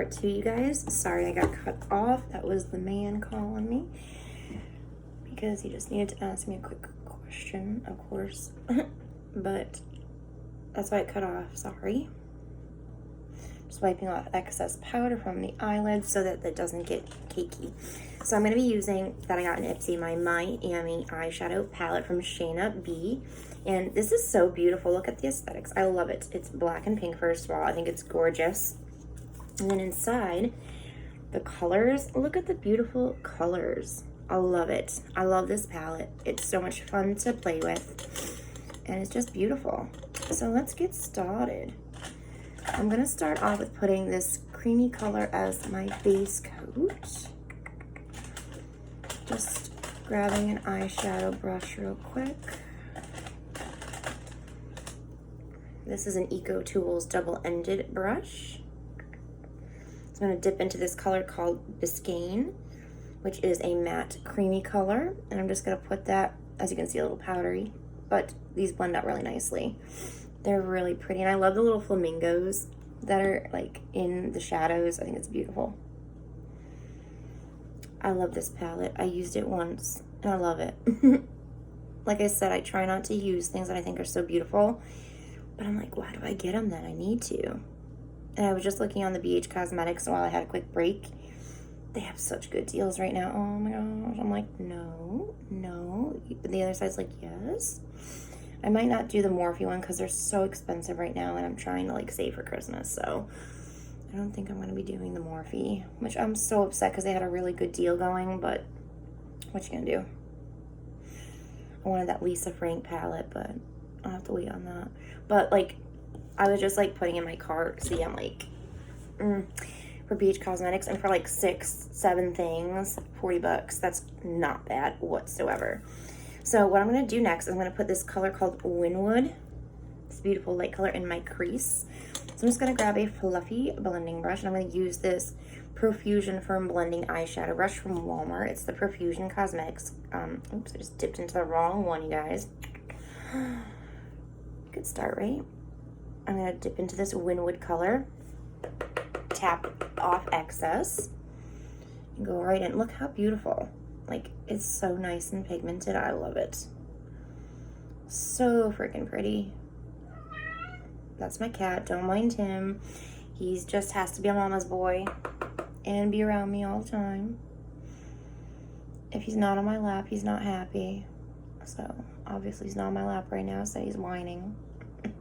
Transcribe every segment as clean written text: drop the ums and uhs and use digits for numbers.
part 2, you guys. Sorry I got cut off. That was the man calling me because he just needed to ask me a quick question, of course. But that's why it cut off. Sorry. Just wiping off excess powder from the eyelids so that it doesn't get cakey. So I'm going to be using, that I got in Ipsy, my Miami eyeshadow palette from Shayna B. And this is so beautiful. Look at the aesthetics. I love it. It's black and pink, first of all. I think it's gorgeous. And then inside, the colors. Look at the beautiful colors. I love it. I love this palette. It's so much fun to play with. And it's just beautiful. So let's get started. I'm going to start off with putting this creamy color as my base coat. Just grabbing an eyeshadow brush real quick. This is an Eco Tools double-ended brush. So I'm going to dip into this color called Biscayne, which is a matte creamy color. And I'm just going to put that, as you can see, a little powdery, but these blend out really nicely. They're really pretty, and I love the little flamingos that are like in the shadows. I think it's beautiful. I love this palette. I used it once, and I love it. Like I said, I try not to use things that I think are so beautiful, but I'm like, why do I get them then? I need to. And I was just looking on the BH Cosmetics while I had a quick break. They have such good deals right now. Oh my gosh. I'm like, no. But the other side's like, yes. I might not do the Morphe one because they're so expensive right now, and I'm trying to like save for Christmas. So I don't think I'm going to be doing the Morphe, which I'm so upset because they had a really good deal going, but what you going to do? I wanted that Lisa Frank palette, but I'll have to wait on that. But like, I was just like putting in my cart. See, I'm like, for BH Cosmetics, and for like 6-7 things, $40. That's not bad whatsoever. So what I'm going to do next is I'm going to put this color called Winwood, this beautiful light color, in my crease. So I'm just going to grab a fluffy blending brush, and I'm going to use this Profusion Firm Blending Eyeshadow Brush from Walmart. It's the Profusion Cosmetics. Oops, I just dipped into the wrong one, you guys. Good start, right? I'm going to dip into this Winwood color, tap off excess, and go right in. Look how beautiful. Like, it's so nice and pigmented. I love it. So freaking pretty. That's my cat. Don't mind him. He's just has to be a mama's boy and be around me all the time. If he's not on my lap, he's not happy. So, obviously he's not on my lap right now, so he's whining. Gonna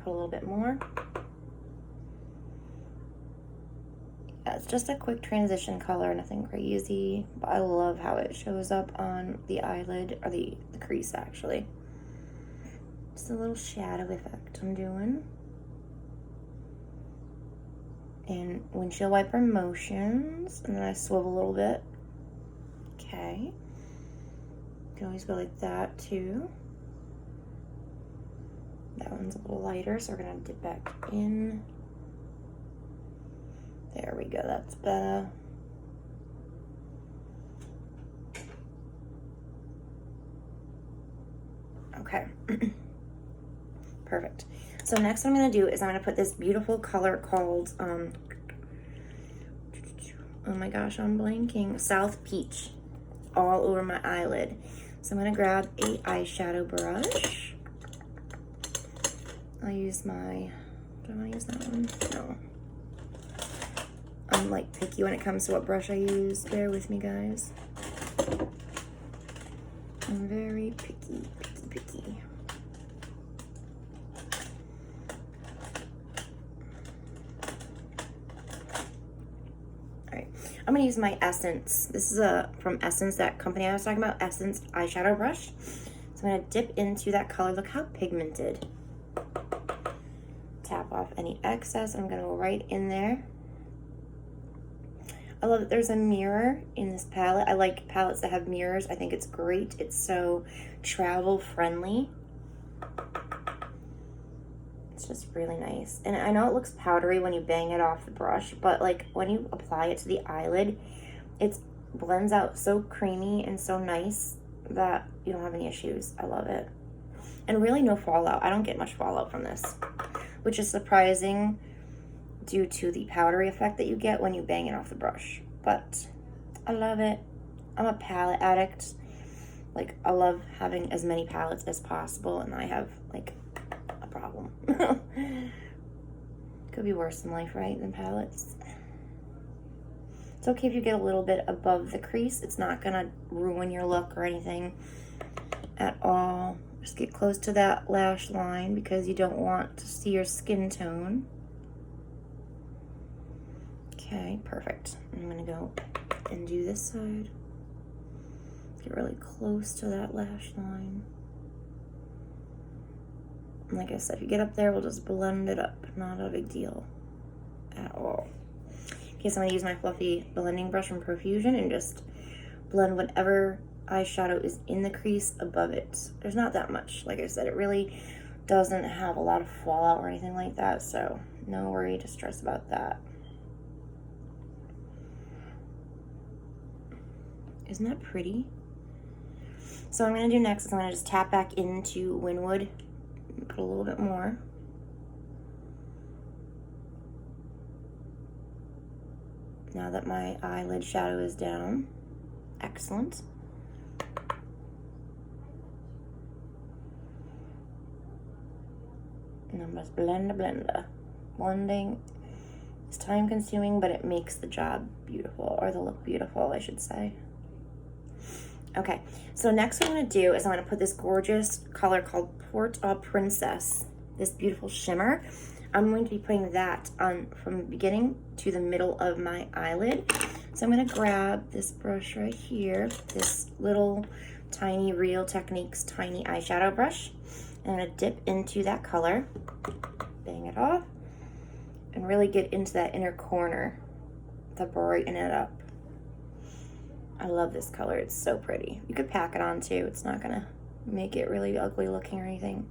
put a little bit more. It's just a quick transition color, nothing crazy, but I love how it shows up on the eyelid, or the crease actually. Just a little shadow effect I'm doing. And windshield wiper motions, and then I swivel a little bit. Okay. You can always go like that too. That one's a little lighter, so we're gonna dip back in. There we go, that's better. Okay. Perfect. So next what I'm going to do is I'm going to put this beautiful color called, oh my gosh, I'm blanking, South Peach, all over my eyelid. So I'm going to grab a eyeshadow brush. I'll use my, do I want to use that one? No. I'm like picky when it comes to what brush I use. Bear with me, guys. I'm very picky. Alright, I'm going to use my Essence. This is from Essence, that company I was talking about, Essence eyeshadow brush. So I'm going to dip into that color. Look how pigmented. Tap off any excess. I'm going to go right in there. I love that there's a mirror in this palette. I like palettes that have mirrors. I think it's great. It's so travel friendly. It's just really nice. And I know it looks powdery when you bang it off the brush, but like when you apply it to the eyelid, it blends out so creamy and so nice that you don't have any issues. I love it. And really no fallout. I don't get much fallout from this, which is surprising due to the powdery effect that you get when you bang it off the brush. But I love it. I'm a palette addict. Like, I love having as many palettes as possible, and I have, like, a problem. Could be worse in life, right, than palettes. It's okay if you get a little bit above the crease. It's not gonna ruin your look or anything at all. Just get close to that lash line because you don't want to see your skin tone. Okay, perfect. I'm gonna go and do this side. Get really close to that lash line. And like I said, if you get up there, we'll just blend it up. Not a big deal at all. Okay, so I'm gonna use my fluffy blending brush from Profusion and just blend whatever eyeshadow is in the crease above it. There's not that much. Like I said, it really doesn't have a lot of fallout or anything like that, so no worry to stress about that. Isn't that pretty? So what I'm gonna do next is I'm gonna just tap back into Winwood and put a little bit more. Now that my eyelid shadow is down. Excellent. And I'm just blender. Blending is time consuming, but it makes the job beautiful, or the look beautiful, I should say. Okay, so next what I'm gonna do is I'm gonna put this gorgeous color called Port au Princess, this beautiful shimmer. I'm going to be putting that on from the beginning to the middle of my eyelid. So I'm gonna grab this brush right here, this little tiny Real Techniques tiny eyeshadow brush. And I'm gonna dip into that color, bang it off, and really get into that inner corner to brighten it up. I love this color, it's so pretty. You could pack it on too, it's not gonna make it really ugly looking or anything.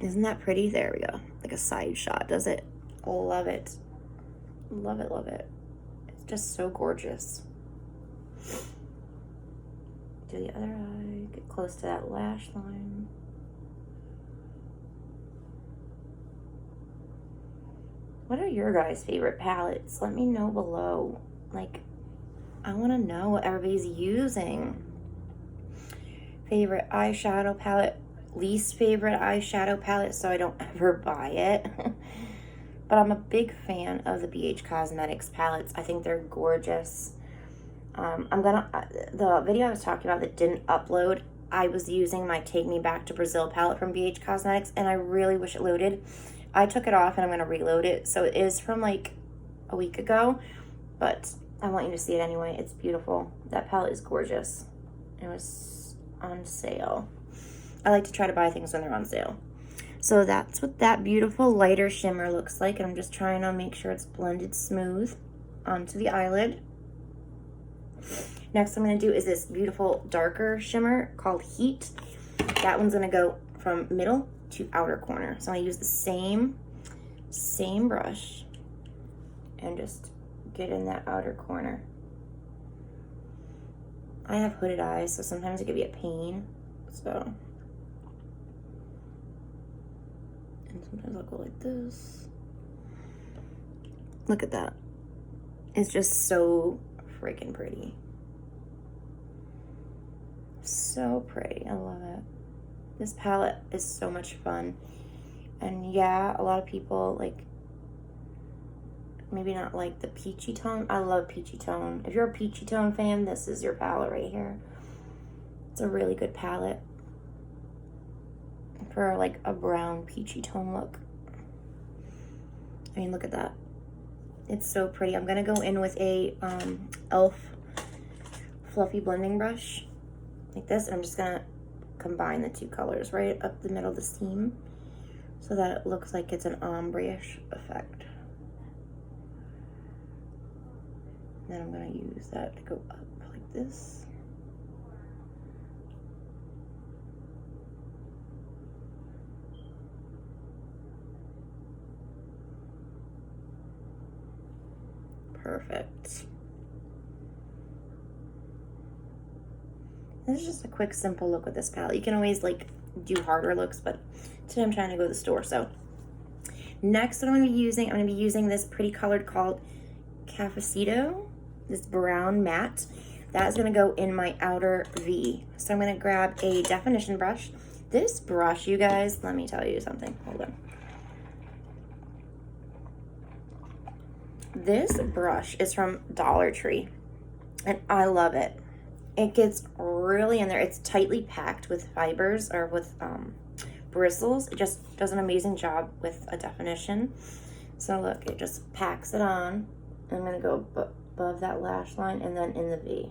Isn't that pretty? There we go, like a side shot, does it? Love it. Love it, love it. It's just so gorgeous. Do the other eye, get close to that lash line. What are your guys' favorite palettes? Let me know below. Like, I want to know what everybody's using. Favorite eyeshadow palette, least favorite eyeshadow palette, so I don't ever buy it. But I'm a big fan of the BH Cosmetics palettes. I think they're gorgeous. The video I was talking about that didn't upload, I was using my Take Me Back to Brazil palette from BH Cosmetics, and I really wish it loaded. I took it off and I'm gonna reload it. So it is from like a week ago, but I want you to see it anyway. It's beautiful. That palette is gorgeous. It was on sale. I like to try to buy things when they're on sale. So that's what that beautiful lighter shimmer looks like. And I'm just trying to make sure it's blended smooth onto the eyelid. Next I'm gonna do is this beautiful darker shimmer called Heat. That one's gonna go from middle to outer corner. So I use the same brush and just get in that outer corner. I have hooded eyes, so sometimes it can be a pain. So, and sometimes I'll go like this. Look at that. It's just so freaking pretty. So pretty, I love it. This palette is so much fun. And yeah, a lot of people like, maybe not like the peachy tone. I love peachy tone. If you're a peachy tone fan, this is your palette right here. It's a really good palette for like a brown peachy tone look. I mean, look at that. It's so pretty. I'm gonna go in with a e.l.f. fluffy blending brush like this, and I'm just gonna combine the two colors right up the middle of the seam so that it looks like it's an ombre-ish effect. Then I'm gonna use that to go up like this. Perfect. This is just a quick, simple look with this palette. You can always like do harder looks, but today I'm trying to go to the store, so Next, what I'm going to be using this pretty colored called Cafecito, this brown matte. That is going to go in my outer V. So I'm going to grab a definition brush. This brush, you guys, let me tell you something. Hold on. This brush is from Dollar Tree, and I love it. It gets really in there. It's tightly packed with fibers or with bristles. It just does an amazing job with a definition. So look, it just packs it on. I'm going to go above that lash line and then in the V.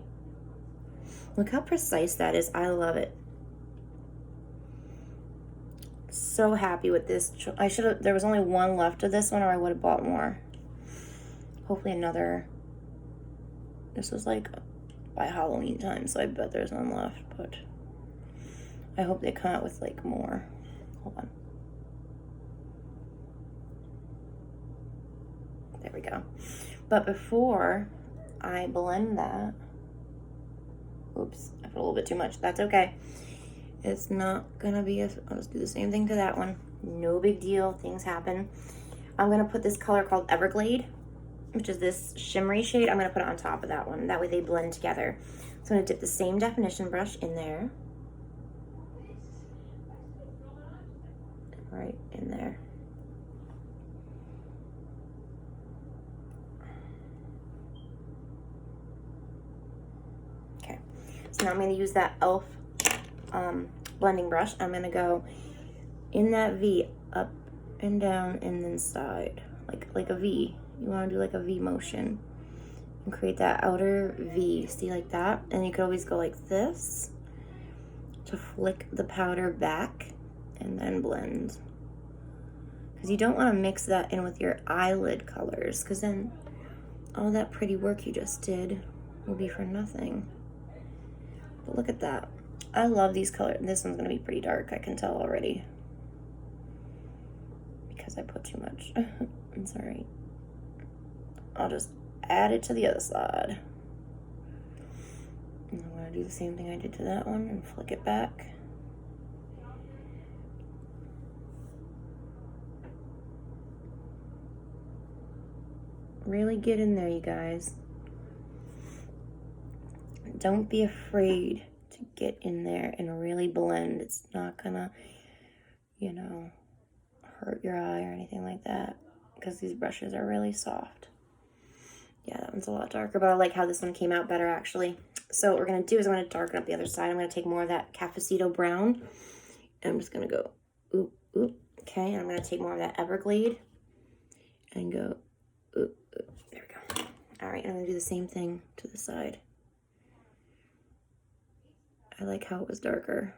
Look how precise that is. I love it. So happy with this. There was only one left of this one, or I would have bought more. Hopefully another. This was like by Halloween time, so I bet there's none left, but I hope they come out with like more. Hold on. There we go. But before I blend that, oops, I put a little bit too much. That's okay. It's not gonna be I'll just do the same thing to that one. No big deal, things happen. I'm gonna put this color called Everglade, which is this shimmery shade. I'm gonna put it on top of that one. That way they blend together. So I'm gonna dip the same definition brush in there. Right in there. Okay, so now I'm gonna use that e.l.f. Blending brush. I'm gonna go in that V, up and down and then side, like a V. You want to do like a V motion and create that outer V. See, like that? And you could always go like this to flick the powder back and then blend. Because you don't want to mix that in with your eyelid colors, because then all that pretty work you just did will be for nothing. But look at that. I love these colors. This one's going to be pretty dark, I can tell already. Because I put too much. It's alright. I'll just add it to the other side. And I'm going to do the same thing I did to that one and flick it back. Really get in there, you guys. Don't be afraid to get in there and really blend. It's not gonna, hurt your eye or anything like that, because these brushes are really soft. Yeah, that one's a lot darker, but I like how this one came out better, actually. So what we're gonna do is I'm gonna darken up the other side. I'm gonna take more of that Cafecito brown, and I'm just gonna go, oop, oop. Okay, and I'm gonna take more of that Everglade and go, oop, oop. There we go. All right, and I'm gonna do the same thing to the side. I like how it was darker.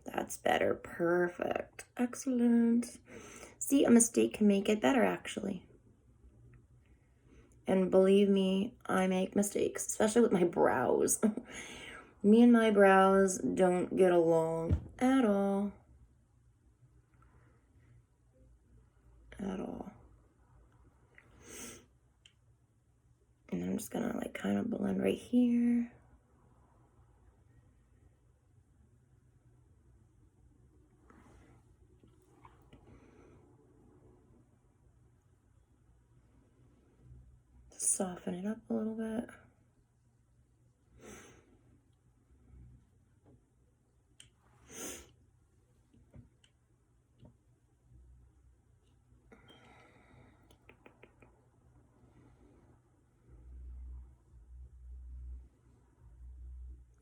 That's better. Perfect. Excellent. See, a mistake can make it better, actually. And believe me, I make mistakes, especially with my brows. Me and my brows don't get along at all. At all. And I'm just gonna like kind of blend right here. Soften it up a little bit.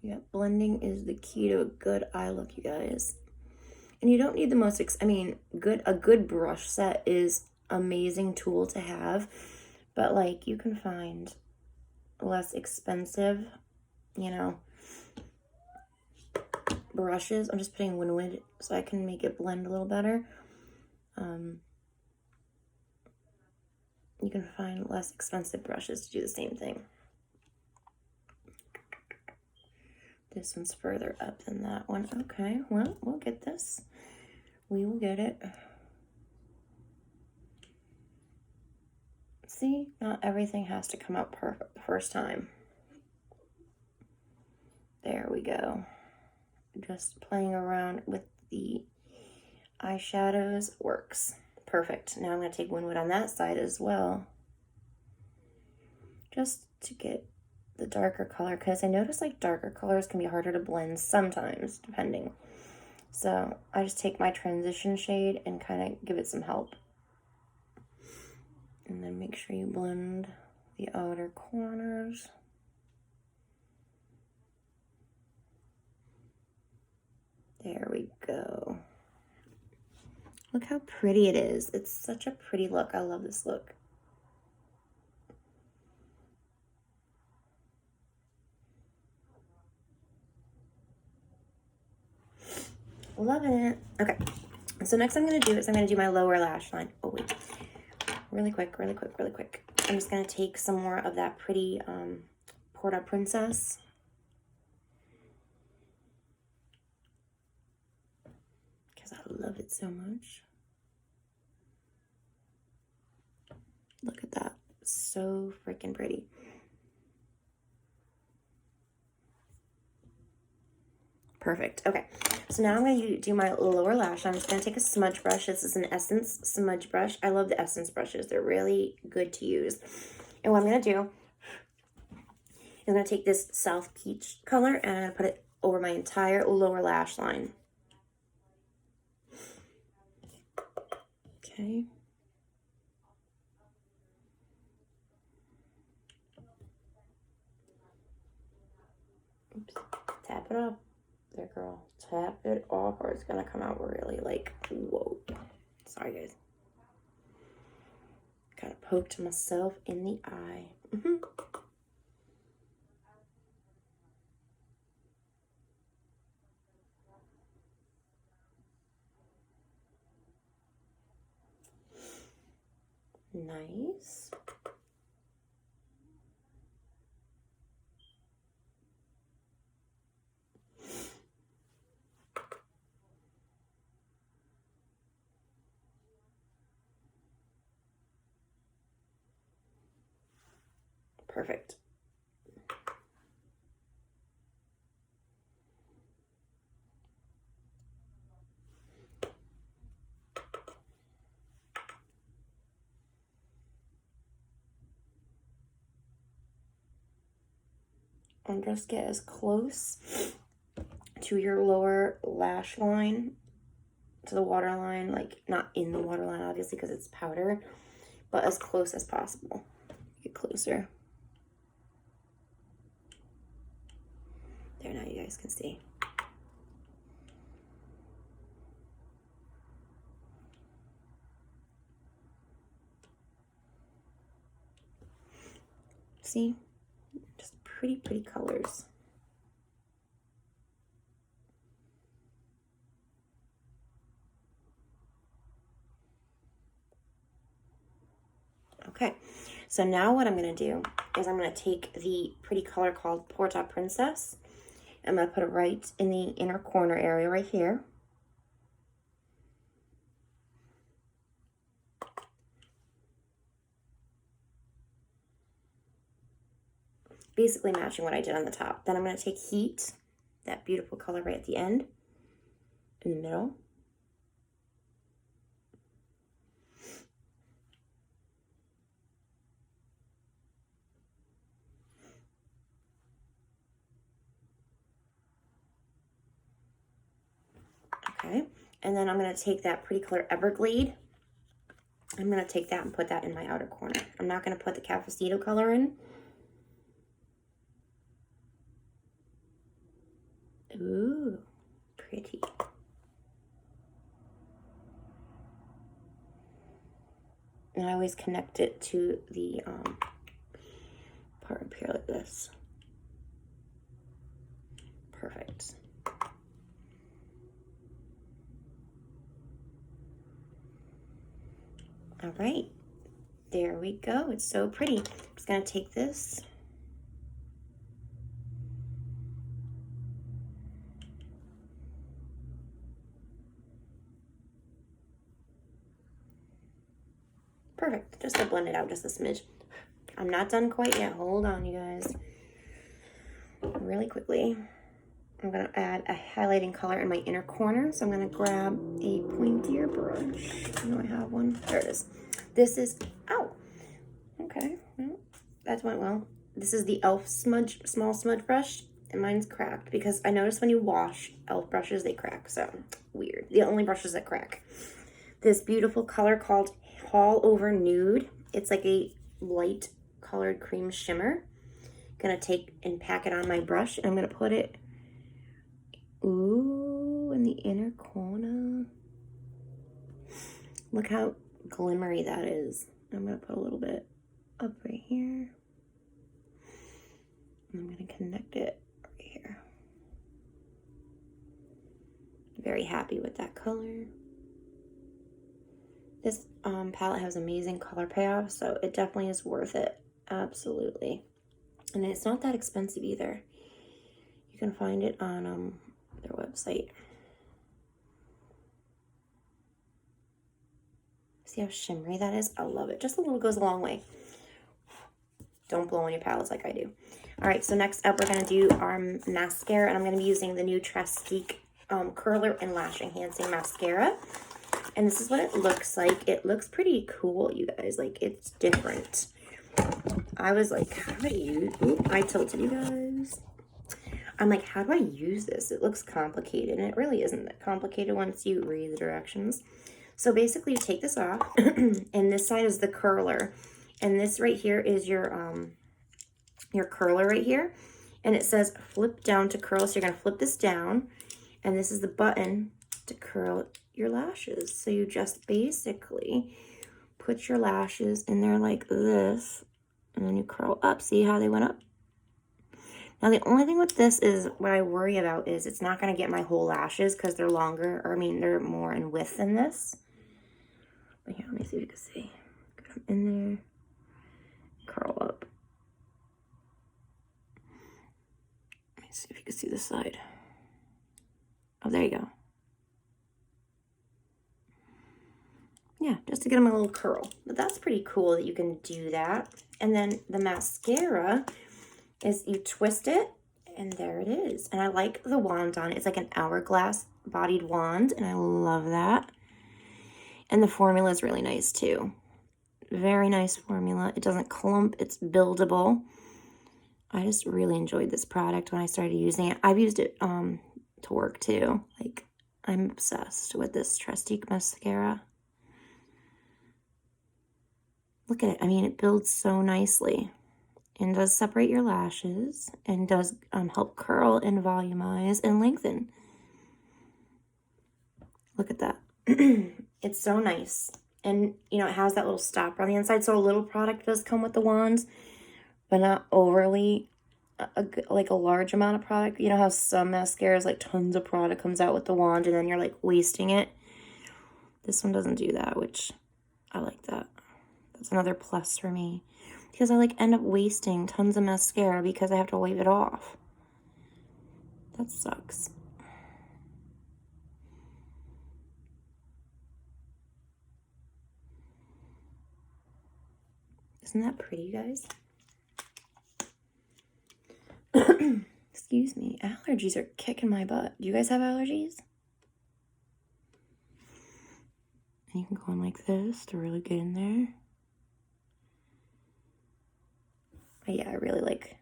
Yeah, blending is the key to a good eye look, you guys. And you don't need the most, a good brush set is amazing tool to have, but like you can find less expensive, brushes. I'm just putting Winwood so I can make it blend a little better. You can find less expensive brushes to do the same thing. This one's further up than that one. Okay, well, we'll get this. We will get it. See, not everything has to come out perfect the first time. There we go. Just playing around with the eyeshadows works. Perfect. Now I'm going to take Winwood on that side as well, just to get the darker color, because I notice like darker colors can be harder to blend sometimes, depending. So I just take my transition shade and kind of give it some help. And then make sure you blend the outer corners. There we go. Look how pretty it is. It's such a pretty look. I love this look. Loving it. Okay, so next I'm going to do is I'm going to do my lower lash line. Oh, wait. Really quick. I'm just going to take some more of that pretty Porta Princess. Because I love it so much. Look at that. So freaking pretty. Perfect. Okay, so now I'm going to do my lower lash. I'm just going to take a smudge brush. This is an Essence smudge brush. I love the Essence brushes. They're really good to use. And what I'm going to do is I'm going to take this South Peach color and I'm going to put it over my entire lower lash line. Okay. Oops. Tap it up. There, girl. Tap it off or it's going to come out really like, whoa. Sorry, guys. Kind of poked myself in the eye. Nice. Perfect. And just get as close to your lower lash line, to the waterline, like not in the waterline obviously because it's powder, but as close as possible. Get closer. There, now you guys can see. See? Just pretty, pretty colors. Okay, so now what I'm going to do is I'm going to take the pretty color called Porta Princess. I'm going to put it right in the inner corner area right here. Basically matching what I did on the top. Then I'm going to take Heat, that beautiful color right at the end, in the middle. Okay, and then I'm going to take that pretty color Everglade. I'm going to take that and put that in my outer corner. I'm not going to put the Cafecito color in. Ooh, pretty. And I always connect it to the part up here like this. Perfect. All right, there we go. It's so pretty. I'm just gonna take this. Perfect, just to blend it out just a smidge. I'm not done quite yet. Hold on, you guys. Really quickly. I'm going to add a highlighting color in my inner corner. So I'm going to grab a pointier brush. I know I have one. There it is. This is, ow. Okay, well, that went well. This is the e.l.f. small smudge brush, and mine's cracked because I noticed when you wash e.l.f. brushes, they crack. So, weird. The only brushes that crack. This beautiful color called All Over Nude. It's like a light colored cream shimmer. Gonna take and pack it on my brush, and I'm gonna put it, ooh, in the inner corner. Look how glimmery that is. I'm gonna put a little bit up right here. And I'm gonna connect it right here. Very happy with that color. This palette has amazing color payoff, so it definitely is worth it. Absolutely. And it's not that expensive either. You can find it on their website. See how shimmery that is? I love it. Just a little goes a long way. Don't blow on your palettes like I do. All right, so next up we're going to do our mascara, and I'm going to be using the new Trestique Curler and Lash Enhancing Mascara. And this is what it looks like. It looks pretty cool, you guys. Like, it's different. I was like, how do I use... Oop, I tilted you guys. I'm like, how do I use this? It looks complicated, and it really isn't that complicated once you read the directions. So basically, you take this off, and this side is the curler. And this right here is your curler right here. And it says flip down to curl. So you're going to flip this down, and this is the button to curl your lashes. So you just basically put your lashes in there like this, and then you curl up. See how they went up? Now, the only thing with this is what I worry about is it's not going to get my whole lashes because they're longer, or I mean, they're more in width than this. But here, let me see if you can see. Get them in there, curl up. Let me see if you can see this side. Oh, there you go. Yeah, just to get them a little curl. But that's pretty cool that you can do that. And then the mascara is you twist it, and there it is. And I like the wand on it. It's like an hourglass bodied wand, and I love that. And the formula is really nice too. Very nice formula. It doesn't clump. It's buildable. I just really enjoyed this product when I started using it. I've used it to work too. Like, I'm obsessed with this Trestique mascara. Look at it. I mean, it builds so nicely and does separate your lashes and does help curl and volumize and lengthen. Look at that. It's so nice. And, you know, it has that little stopper on the inside. So a little product does come with the wands, but not overly, like a large amount of product. You know how some mascaras, like tons of product comes out with the wand and then you're like wasting it. This one doesn't do that, which I like that. That's another plus for me. Because I like end up wasting tons of mascara because I have to wipe it off. That sucks. Isn't that pretty, guys? Excuse me. Allergies are kicking my butt. Do you guys have allergies? And you can go in like this to really get in there. But yeah, I really like.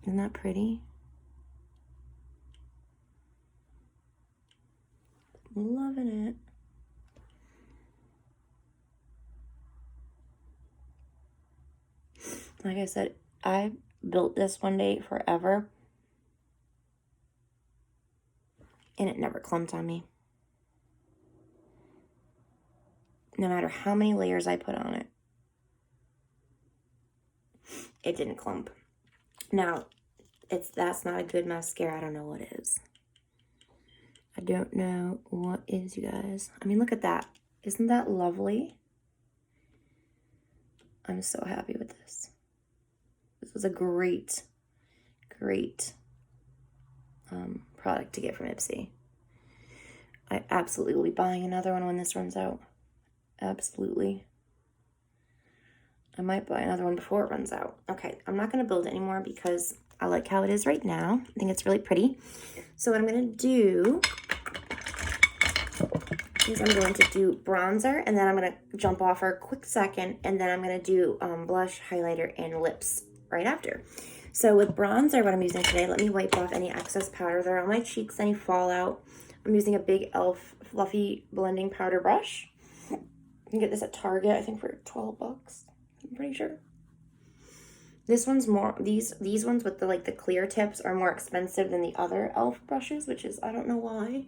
Isn't that pretty? Loving it. Like I said, I built this one day forever, and it never clumped on me. No matter how many layers I put on it, it didn't clump. Now, that's not a good mascara. I don't know what is. I don't know what is, you guys. I mean, look at that. Isn't that lovely? I'm so happy with this. This was a great product to get from Ipsy. I absolutely will be buying another one when this runs out. Absolutely. I might buy another one before it runs out. Okay, I'm not going to build it anymore because I like how it is right now. I think it's really pretty. So what I'm going to do is I'm going to do bronzer, and then I'm going to jump off for a quick second, and then I'm going to do blush, highlighter, and lips right after. So with bronzer, what I'm using today, let me wipe off any excess powder there on my cheeks, any fallout. I'm using a big e.l.f. fluffy blending powder brush. You can get this at Target, I think for 12 bucks. I'm pretty sure. This one's more, these ones with the clear tips are more expensive than the other e.l.f. brushes, which is, I don't know why.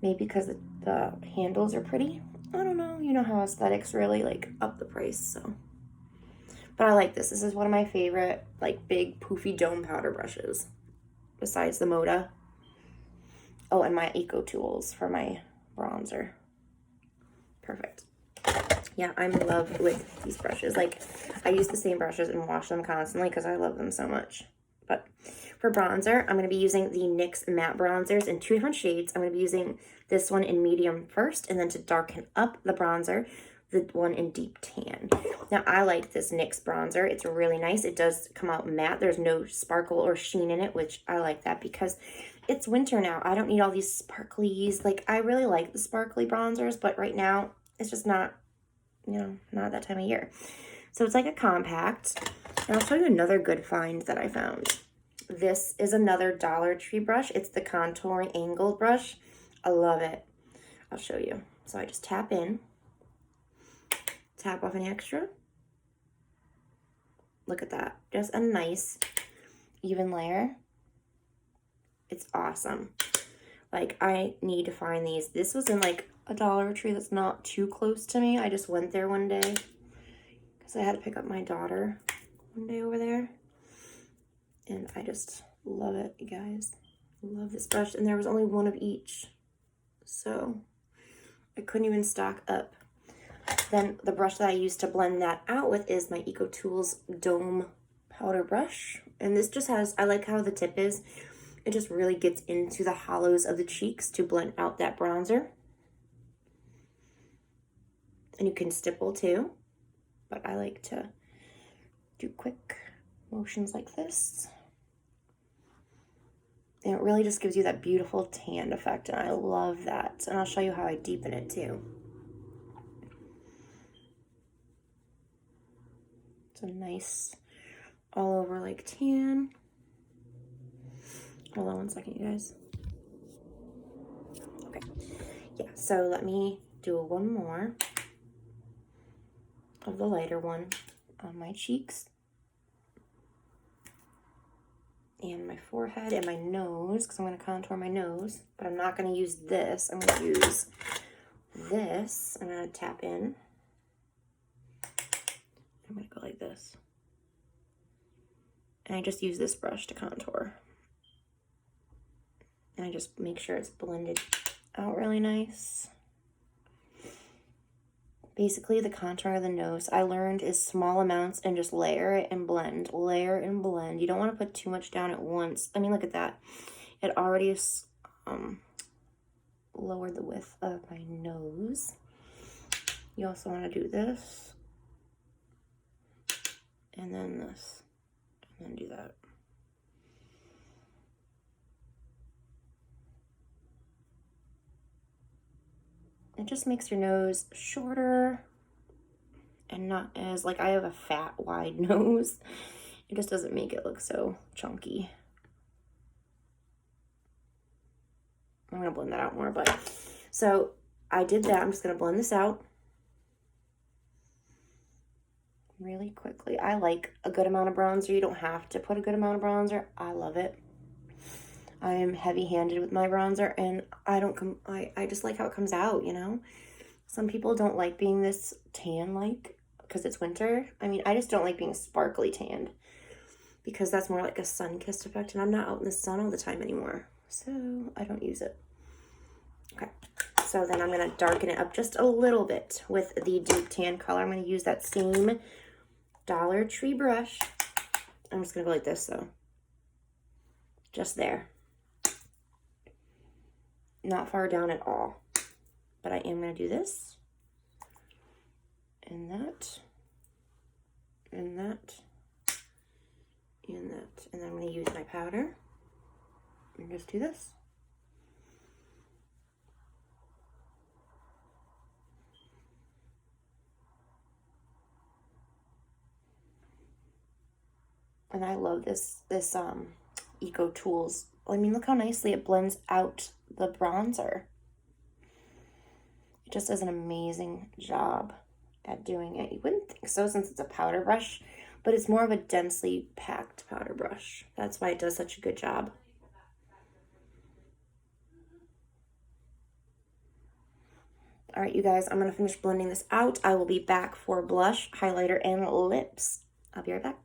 Maybe because the handles are pretty. I don't know. You know how aesthetics really up the price, so. But I like this. This is one of my favorite big poofy dome powder brushes. Besides the Moda. Oh, and my Eco Tools for my bronzer. Perfect. Yeah, I'm in love with these brushes. I use the same brushes and wash them constantly because I love them so much. But for bronzer, I'm going to be using the NYX matte bronzers in 2 different shades. I'm going to be using this one in medium first, and then to darken up the bronzer, the one in deep tan. Now, I like this NYX bronzer. It's really nice. It does come out matte. There's no sparkle or sheen in it, which I like that because it's winter now. I don't need all these sparklies. I really like the sparkly bronzers, but right now, it's just not, not that time of year. So it's like a compact. And I'll show you another good find that I found. This is another Dollar Tree brush. It's the contouring angled brush. I love it. I'll show you. So I just tap in. Tap off any extra. Look at that. Just a nice even layer. It's awesome. I need to find these. This was in a Dollar Tree that's not too close to me. I just went there one day because I had to pick up my daughter one day over there. And I just love it, you guys. Love this brush. And there was only one of each. So I couldn't even stock up. Then the brush that I use to blend that out with is my Eco Tools Dome Powder Brush. And this just has, I like how the tip is. It just really gets into the hollows of the cheeks to blend out that bronzer. And you can stipple too. But I like to do quick motions like this. And it really just gives you that beautiful tanned effect, and I love that. And I'll show you how I deepen it too. It's a nice all over tan. Hold on one second, you guys. Okay. Yeah, so let me do one more of the lighter one on my cheeks. And my forehead and my nose, because I'm going to contour my nose. But I'm not going to use this. I'm going to use this. I'm going to tap in. I'm going to go like this. And I just use this brush to contour. And I just make sure it's blended out really nice. Basically, the contour of the nose, I learned, is small amounts and just layer it and blend. Layer and blend. You don't want to put too much down at once. I mean, look at that. It already is lowered the width of my nose. You also want to do this. And then this. And then do that. It just makes your nose shorter and not as, I have a fat, wide nose. It just doesn't make it look so chunky. I'm going to blend that out more, but so I did that. I'm just going to blend this out really quickly. I like a good amount of bronzer. You don't have to put a good amount of bronzer. I love it. I am heavy-handed with my bronzer, and I just like how it comes out, Some people don't like being this tan-like because it's winter. I mean, I just don't like being sparkly tanned because that's more like a sun-kissed effect, and I'm not out in the sun all the time anymore, so I don't use it. Okay, so then I'm going to darken it up just a little bit with the deep tan color. I'm going to use that same Dollar Tree brush. I'm just going to go like this, though. Just there. Not far down at all. But I am going to do this. And that. and that, and that. And then I'm going to use my powder and just do this. And I love this Eco Tools. I mean, look how nicely it blends out the bronzer. It just does an amazing job at doing it. You wouldn't think so since it's a powder brush, but it's more of a densely packed powder brush. That's why it does such a good job. All right, you guys, I'm going to finish blending this out. I will be back for blush, highlighter, and lips. I'll be right back.